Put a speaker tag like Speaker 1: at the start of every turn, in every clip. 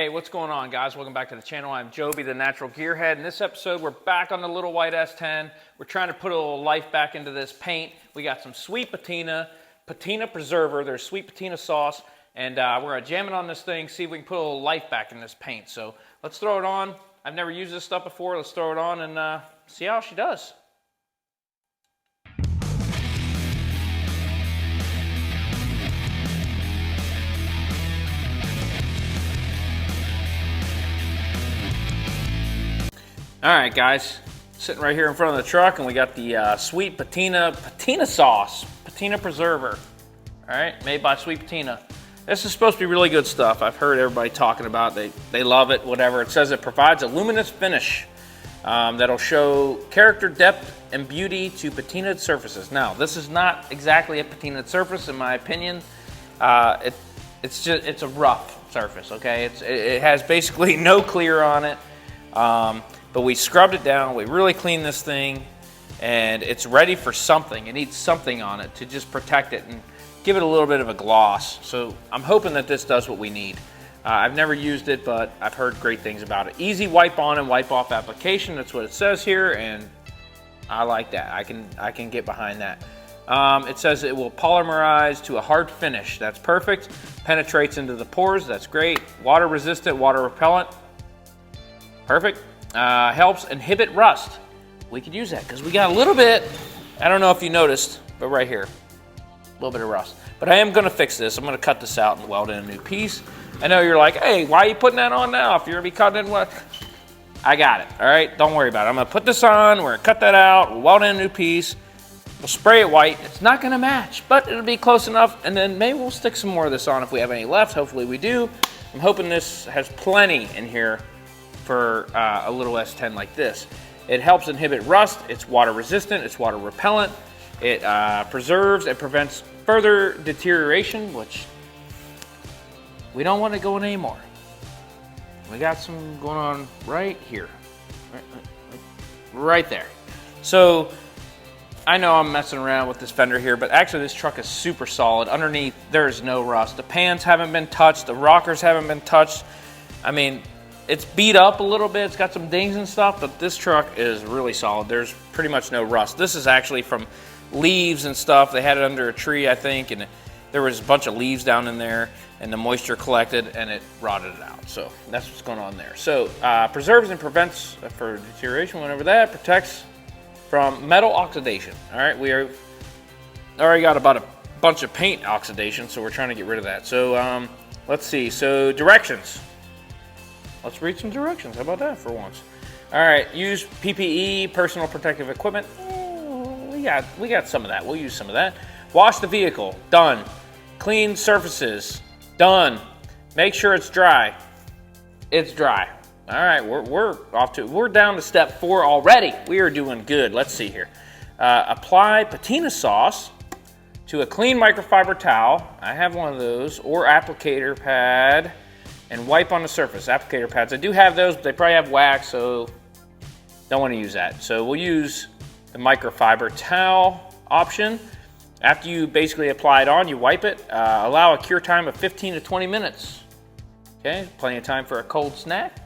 Speaker 1: Hey, what's going on, guys? Welcome back to the channel. I'm Joby, the Natural Gearhead. In this episode, we're back on the little white S10. We're trying to put a little life back into this paint. We got some sweet patina, patina preserver, there's sweet patina sauce, and we're gonna jam it on this thing, see if we can put a little life back in this paint. So let's throw it on. I've never used this stuff before. Let's throw it on and see how she does. All right, guys, sitting right here in front of the truck, and we got the sweet patina sauce, patina preserver. All right, made by Sweet Patina. This is supposed to be really good stuff. I've heard everybody talking about it. They love it, whatever. It says it provides a luminous finish that'll show character, depth, and beauty to patinaed surfaces. Now, this is not exactly a patinaed surface, in my opinion. It's a rough surface, okay? It has basically no clear on it. But we scrubbed it down, we really cleaned this thing, and it's ready for something. It needs something on it to just protect it and give it a little bit of a gloss. So I'm hoping that this does what we need. I've never used it, but I've heard great things about it. Easy wipe on and wipe off application, that's what it says here, and I like that. I can get behind that. It says it will polymerize to a hard finish. That's perfect. Penetrates into the pores, that's great. Water resistant, water repellent, perfect. Helps inhibit rust. We could use that because we got a little bit, I don't know if you noticed, but right here, a little bit of rust. But I am going to fix this. I'm going to cut this out and weld in a new piece. I know you're like, hey, why are you putting that on now if you're going to be cutting in what? I got it, all right? Don't worry about it. I'm going to put this on, we're going to cut that out, we'll weld in a new piece, we'll spray it white. It's not going to match, but it'll be close enough, and then maybe we'll stick some more of this on if we have any left. Hopefully we do. I'm hoping this has plenty in here for a little S10 like this. It helps inhibit rust, it's water resistant, it's water repellent, it preserves and prevents further deterioration, which we don't want it going anymore. We got some going on right here, right there. So I know I'm messing around with this fender here, but actually this truck is super solid. Underneath, there's no rust. The pans haven't been touched, the rockers haven't been touched. I mean, it's beat up a little bit, it's got some dings and stuff, but this truck is really solid. There's pretty much no rust. This is actually from leaves and stuff. They had it under a tree, I think, and there was a bunch of leaves down in there, and the moisture collected, and it rotted it out. So that's what's going on there. So preserves and prevents for deterioration, whenever that, protects from metal oxidation. All right, we already got about a bunch of paint oxidation, so we're trying to get rid of that. So let's see, so directions. Let's read some directions. How about that for once? All right, use PPE, personal protective equipment. We got some of that. We'll use some of that. Wash the vehicle. Done. Clean surfaces. Done. Make sure it's dry. It's dry. All right, we're down to step 4 already. We are doing good. Let's see here. Apply patina sauce to a clean microfiber towel. I have one of those, or applicator pad, and wipe on the surface. Applicator pads, I do have those, but they probably have wax, so don't want to use that. So we'll use the microfiber towel option. After you basically apply it on, you wipe it. Allow a cure time of 15 to 20 minutes. Okay, plenty of time for a cold snack.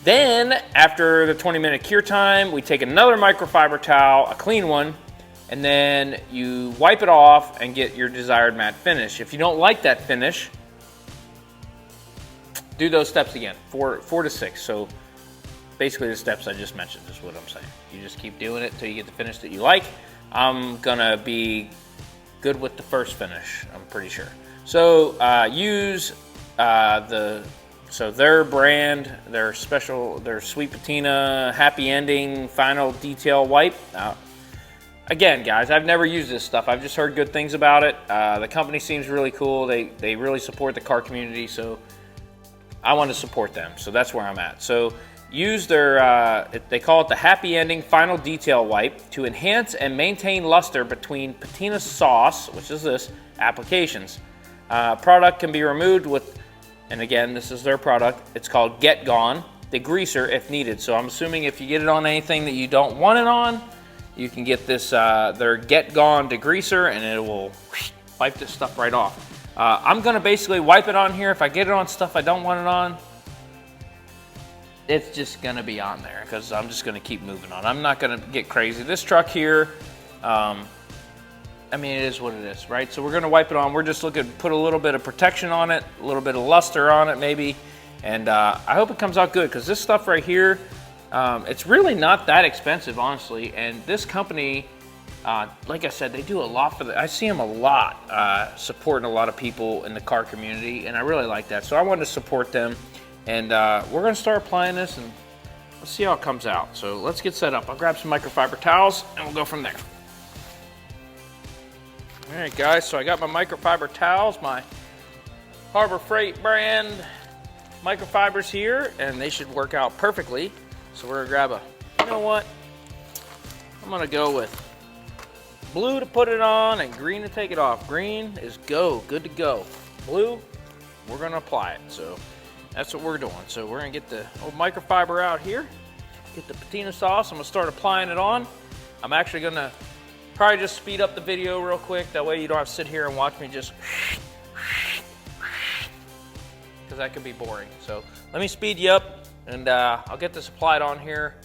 Speaker 1: Then, after the 20-minute cure time, we take another microfiber towel, a clean one, and then you wipe it off and get your desired matte finish. If you don't like that finish, do those steps again, 4 to 6. So basically the steps I just mentioned is what I'm saying. You just keep doing it until you get the finish that you like. I'm gonna be good with the first finish, I'm pretty sure. So use their brand, their Sweet Patina Happy Ending Final Detail Wipe. Again, guys, I've never used this stuff. I've just heard good things about it. The company seems really cool. They really support the car community, so I want to support them, so that's where I'm at. So use their, they call it the Happy Ending Final Detail Wipe to enhance and maintain luster between patina sauce, which is this, applications. Product can be removed with, and again, this is their product, it's called Get Gone Degreaser if needed. So I'm assuming if you get it on anything that you don't want it on, you can get this, their Get Gone Degreaser, and it will wipe this stuff right off. I'm gonna basically wipe it on here. If I get it on stuff I don't want it on, it's just gonna be on there because I'm just gonna keep moving on. I'm not gonna get crazy. This truck here, I mean, it is what it is, right? So we're gonna wipe it on. We're just looking to put a little bit of protection on it, a little bit of luster on it maybe, and I hope it comes out good because this stuff right here, it's really not that expensive, honestly. And this company, like I said, they do a lot for I see them a lot, supporting a lot of people in the car community, and I really like that. So I wanted to support them, and we're gonna start applying this, and let's see how it comes out. So let's get set up. I'll grab some microfiber towels, and we'll go from there. All right, guys, so I got my microfiber towels, my Harbor Freight brand microfibers here, and they should work out perfectly. So we're gonna grab you know what? I'm gonna go with blue to put it on and green to take it off. Green is good to go. Blue, we're gonna apply it. So that's what we're doing. So we're gonna get the old microfiber out here, get the patina sauce. I'm gonna start applying it on. I'm actually gonna probably just speed up the video real quick. That way you don't have to sit here and watch me just, because that could be boring. So let me speed you up, and I'll get this applied on here,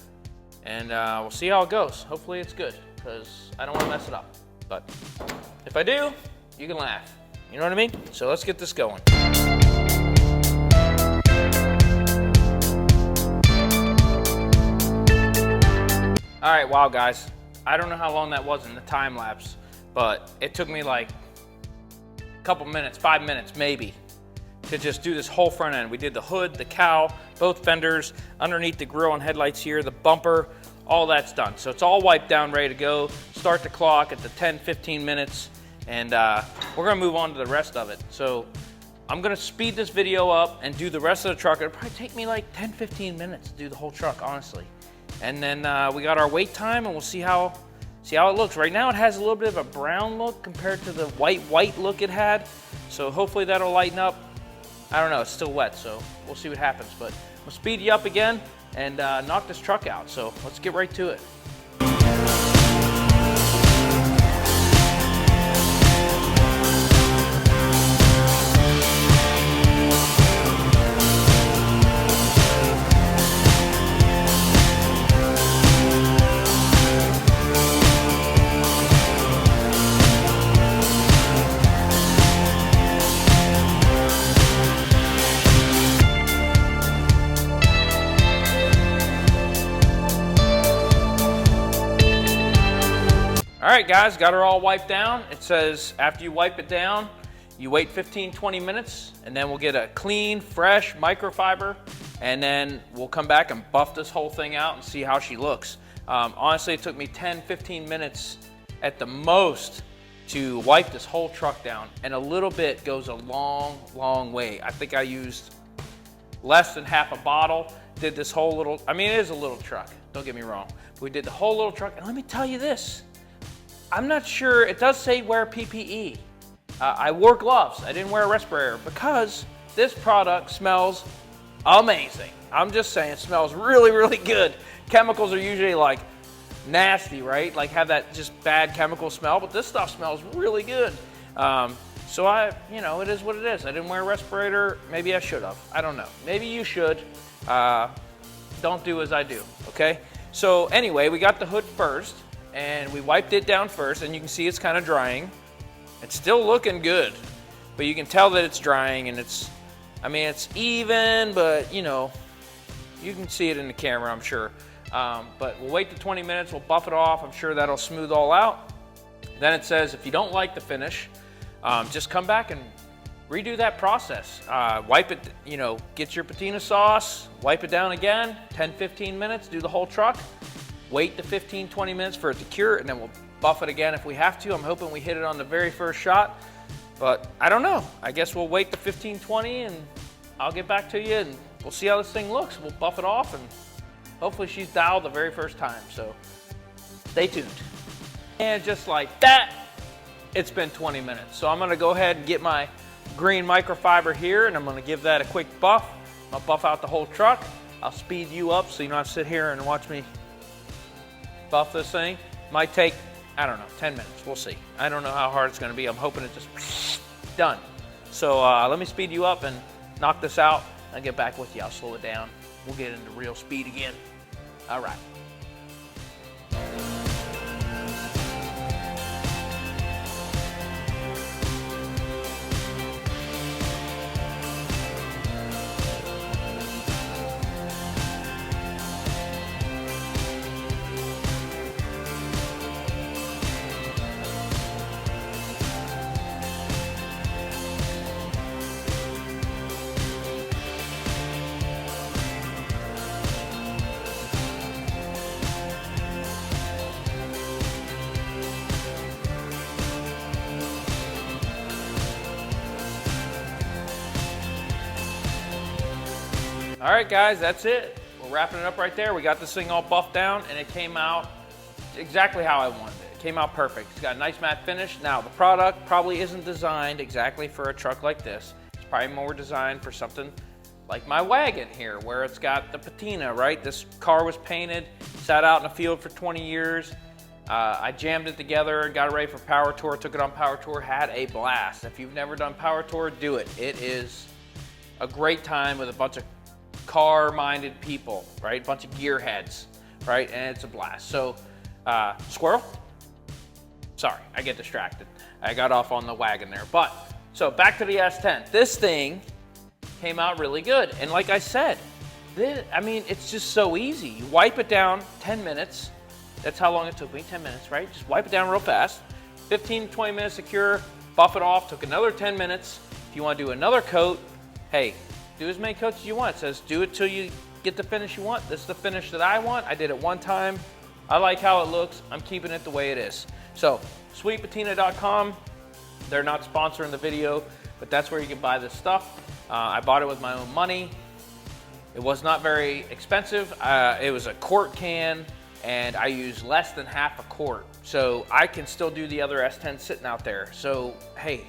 Speaker 1: and we'll see how it goes. Hopefully it's good, because I don't want to mess it up. But if I do, you can laugh. You know what I mean? So let's get this going. All right, wow, guys. I don't know how long that was in the time lapse, but it took me like a couple minutes, 5 minutes maybe, to just do this whole front end. We did the hood, the cowl, both fenders, underneath the grille and headlights here, the bumper, all that's done. So it's all wiped down, ready to go. Start the clock at the 10-15 minutes, and we're gonna move on to the rest of it. So I'm gonna speed this video up and do the rest of the truck. It'll probably take me like 10-15 minutes to do the whole truck, honestly. And then we got our wait time, and we'll see how it looks. Right now it has a little bit of a brown look compared to the white look it had. So hopefully that'll lighten up. I don't know, it's still wet, so we'll see what happens. But we'll speed you up again and knock this truck out. So let's get right to it. All right, guys, got her all wiped down. It says after you wipe it down, you wait 15-20 minutes, and then we'll get a clean, fresh microfiber, and then we'll come back and buff this whole thing out and see how she looks. Honestly, it took me 10-15 minutes at the most to wipe this whole truck down, and a little bit goes a long way. I think I used less than half a bottle, did this whole little, I mean, it is a little truck, don't get me wrong. But we did the whole little truck, and let me tell you this, I'm not sure, it does say wear PPE. I wore gloves, I didn't wear a respirator because this product smells amazing. I'm just saying, it smells really good. Chemicals are usually like nasty, right? Like have that just bad chemical smell, but this stuff smells really good. So you know, it is what it is. I didn't wear a respirator, maybe I should have, I don't know. Maybe you should, don't do as I do, okay? So anyway, we got the hood first, and we wiped it down first, and you can see it's kind of drying. It's still looking good, but you can tell that it's drying, and I mean, it's even, but you know, you can see it in the camera, I'm sure. But we'll wait the 20 minutes, we'll buff it off. I'm sure that'll smooth all out. Then it says, if you don't like the finish, just come back and redo that process. Wipe it, you know, get your patina sauce, wipe it down again, 10-15 minutes, do the whole truck. Wait the 15-20 minutes for it to cure, and then we'll buff it again if we have to. I'm hoping we hit it on the very first shot, but I don't know. I guess we'll wait the 15-20, and I'll get back to you, and we'll see how this thing looks. We'll buff it off, and hopefully she's dialed the very first time, so stay tuned. And just like that, it's been 20 minutes. So I'm gonna go ahead and get my green microfiber here, and I'm gonna give that a quick buff. I'll buff out the whole truck. I'll speed you up so you don't have to sit here and watch me buff this thing. Might take, I don't know, 10 minutes. We'll see. I don't know how hard it's going to be. I'm hoping it just done. So let me speed you up and knock this out. I'll get back with you. I'll slow it down. We'll get into real speed again. All right. All right, guys, that's it. We're wrapping it up right there. We got this thing all buffed down, and it came out exactly how I wanted it. It came out perfect. It's got a nice matte finish. Now, the product probably isn't designed exactly for a truck like this. It's probably more designed for something like my wagon here, where it's got the patina, right? This car was painted, sat out in the field for 20 years. I jammed it together, got it ready for Power Tour, took it on Power Tour, had a blast. If you've never done Power Tour, do it. It is a great time with a bunch of car-minded people, right? A bunch of gearheads, right? And it's a blast. So, squirrel? Sorry, I get distracted. I got off on the wagon there. But, so back to the S10. This thing came out really good. And like I said, I mean, it's just so easy. You wipe it down 10 minutes. That's how long it took me, 10 minutes, right? Just wipe it down real fast. 15, 20 minutes to cure, buff it off, took another 10 minutes. If you want to do another coat, hey, do as many coats as you want. It says do it till you get the finish you want. This is the finish that I want. I did it one time. I like how it looks. I'm keeping it the way it is. So, sweetpatina.com. They're not sponsoring the video, but that's where you can buy this stuff. I bought it with my own money. It was not very expensive. It was a quart can, and I used less than half a quart. So I can still do the other S10 sitting out there. So, hey,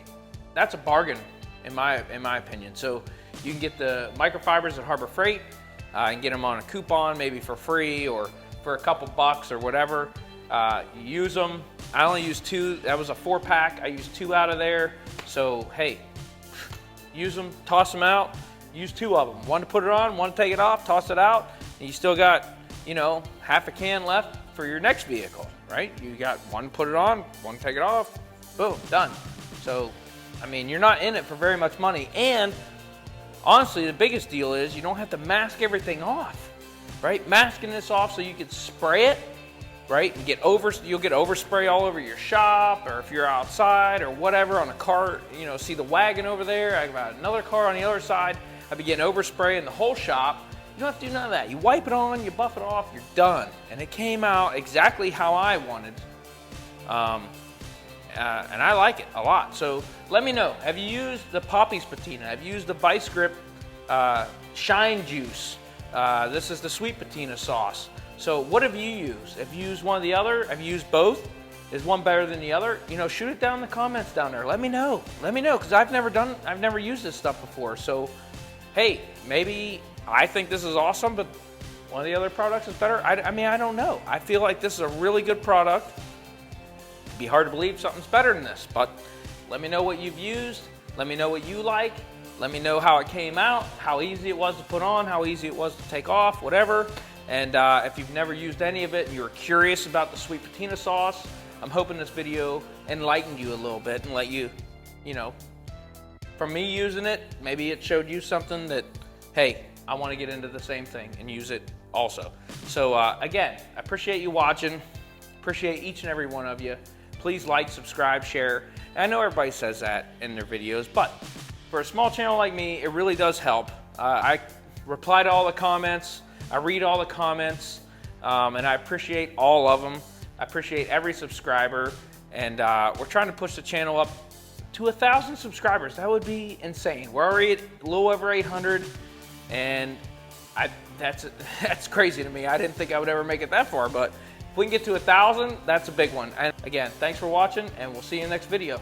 Speaker 1: that's a bargain in my opinion. So you can get the microfibers at Harbor Freight and get them on a coupon, maybe for free or for a couple bucks or whatever. Use them. I only used 2. That was a 4-pack. I used 2 out of there. So, hey, use them, toss them out. Use 2 of them. One to put it on, one to take it off, toss it out. And you still got, you know, half a can left for your next vehicle, right? You got one to put it on, one to take it off. Boom, done. So, I mean, you're not in it for very much money. And honestly, the biggest deal is you don't have to mask everything off, right? Masking this off so you can spray it, right? And you'll get overspray all over your shop, or if you're outside or whatever on a car, you know, see the wagon over there. I got another car on the other side. I'd be getting overspray in the whole shop. You don't have to do none of that. You wipe it on, you buff it off, you're done. And it came out exactly how I wanted. And I like it a lot. So let me know, have you used the Poppy's Patina? Have you used the Vice Grip Shine Juice? This is the Sweet Patina sauce. So what have you used? Have you used one or the other? Have you used both? Is one better than the other? You know, shoot it down in the comments down there. Let me know. Let me know, because I've never used this stuff before. So, hey, maybe I think this is awesome, but one of the other products is better. I mean, I don't know. I feel like this is a really good product. It'd be hard to believe something's better than this, but let me know what you've used. Let me know what you like. Let me know how it came out, how easy it was to put on, how easy it was to take off, whatever. And if you've never used any of it and you're curious about the Sweet Patina sauce, I'm hoping this video enlightened you a little bit and let you, you know, from me using it, maybe it showed you something that, hey, I want to get into the same thing and use it also. So again, I appreciate you watching. Appreciate each and every one of you. Please like, subscribe, share. And I know everybody says that in their videos, but for a small channel like me, it really does help. I reply to all the comments. I read all the comments, and I appreciate all of them. I appreciate every subscriber, and we're trying to push the channel up to 1,000 subscribers. That would be insane. We're already at a little over 800, and that's crazy to me. I didn't think I would ever make it that far, but if we can get to 1,000, that's a big one. And again, thanks for watching, and we'll see you in the next video.